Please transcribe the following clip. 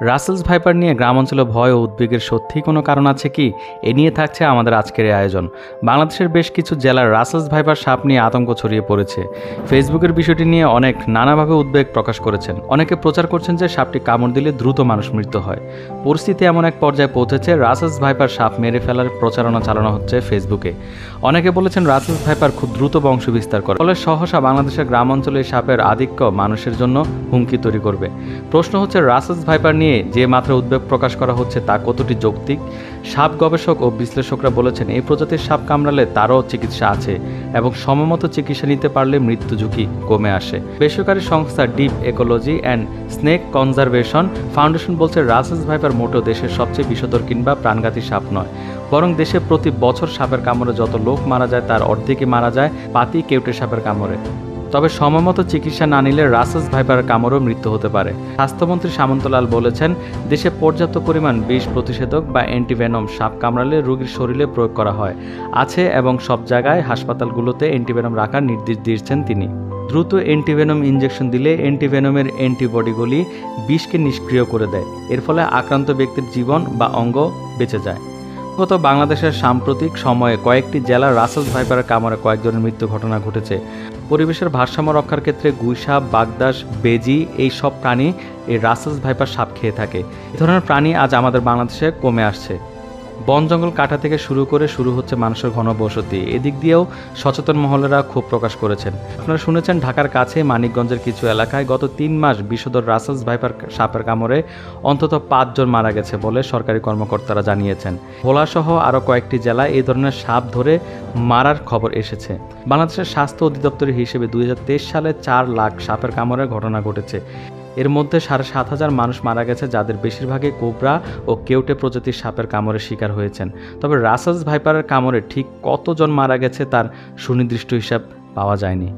Russell's viper নিয়ে গ্রামাঞ্চলে ভয় ও উদ্বেগের সত্যিই কোনো কারণ আছে কি? এ নিয়ে থাকছে আমাদের আজকের এই আয়োজন। বাংলাদেশের বেশ কিছু জেলার রাসেলস ভাইপার সাপ নিয়ে আতঙ্ক ছড়িয়ে পড়েছে। ফেসবুকের বিষয়টি নিয়ে অনেক নানাভাবে উদ্বেগ প্রকাশ করেছেন। অনেকে প্রচার করছেন যে সাপটি কামড় দিলে দ্রুত মানুষ মৃত্যু হয়। পরিস্থিতি এমন এক পর্যায়ে পৌঁছেছে রাসেলস ভাইপার সাপ মেরে ফেলার প্রচারণা চালানো হচ্ছে ফেসবুকে। অনেকে বলেছেন রাসেলস ভাইপার খুব দ্রুত বংশ বিস্তার করে, ফলে সহসা বাংলাদেশের গ্রামাঞ্চলে সাপের আধিক্য মানুষের জন্য হুমকি তৈরি করবে। প্রশ্ন হচ্ছে, রাসেলস ভাইপার নিয়ে যে মাত্রা উদ্বেগ প্রকাশ করা হচ্ছে তা কতটি যৌক্তিক? সাপ গবেষক ও বিশ্লেষকরা বলেছেন এই প্রজাতির সাপ কামড়ালে তারও চিকিৎসা আছে এবং সময়মতো চিকিৎসা নিতে পারলে মৃত্যু ঝুঁকি কমে আসে। বেসরকারি সংস্থা deep ecology and snake conservation foundation বলছে রাসেলস ভাইপার মোটেও দেশের সবচেয়ে বিষধর কিংবা প্রাণঘাতী সাপ নয়, বরং দেশে প্রতি বছর সাপের কামড়ে যত লোক মারা যায় তার অর্ধেকই মারা যায় পাতি কেউটে সাপের কামড়ে। তবে সময়মতো চিকিৎসা না নিলে রাসেলস ভাইপারের কামড়েও মৃত্যু হতে পারে। স্বাস্থ্যমন্ত্রী সামন্তলাল বলেছেন, দেশে পর্যাপ্ত পরিমাণ বিষ প্রতিষেধক বা অ্যান্টিভেনম সাপ কামড়ালে রোগীর শরীরে প্রয়োগ করা আছে এবং সব জায়গায় হাসপাতালগুলোতে অ্যান্টিভেনম রাখার নির্দেশ দিয়েছেন তিনি। দ্রুত অ্যান্টিভেনম ইনজেকশন দিলে অ্যান্টিভেনমের অ্যান্টিবডিগুলি বিষকে নিষ্ক্রিয় করে দেয়। এর ফলে আক্রান্ত ব্যক্তির জীবন বা অঙ্গ বেঁচে যায়। গত বাংলাদেশের সাম্প্রতিক সময়ে কয়েকটি জেলার রাসেলস ভাইপারের কামড়ে কয়েকজনের মৃত্যু ঘটনা ঘটেছে। পরিবেশের ভারসাম্য রক্ষার ক্ষেত্রে গুইসাপ, বাগদাস, বেজি এই সব প্রাণী এই রাসেলস ভাইপার সাপ খেয়ে থাকে। এ ধরনের প্রাণী আজ আমাদের বাংলাদেশে কমে আসছে। বন জঙ্গল কাটা থেকে শুরু হচ্ছে মানুষের ঘনবসতি। এদিক দিয়েও সচেতন মহলেরা ক্ষোভ প্রকাশ করেছেন। আপনারা শুনেছেন, ঢাকার কাছে মানিকগঞ্জের কিছু এলাকায় গত 3 মাস বিষধর রাসেলস ভাইপার সাপের কামড়ে অন্তত 5 জন মারা গেছে বলে সরকারি কর্মকর্তারা জানিয়েছেন। ভোলাসহ আরও কয়েকটি জেলায় এই ধরনের সাপ ধরে মারার খবর এসেছে। বাংলাদেশের স্বাস্থ্য অধিদপ্তরের হিসেবে 2023 সালে 4 লাখ সাপের কামড়ের ঘটনা ঘটেছে। এর মধ্যে 7,500 মানুষ মারা গেছে, যাদের বেশিরভাগই কোবরা ও কেউটে প্রজাতির সাপের কামড়ের শিকার হয়েছেন। তবে রাসেলস ভাইপারের কামড়ে ঠিক কতজন মারা গেছে তার সুনির্দিষ্ট হিসাব পাওয়া যায়নি।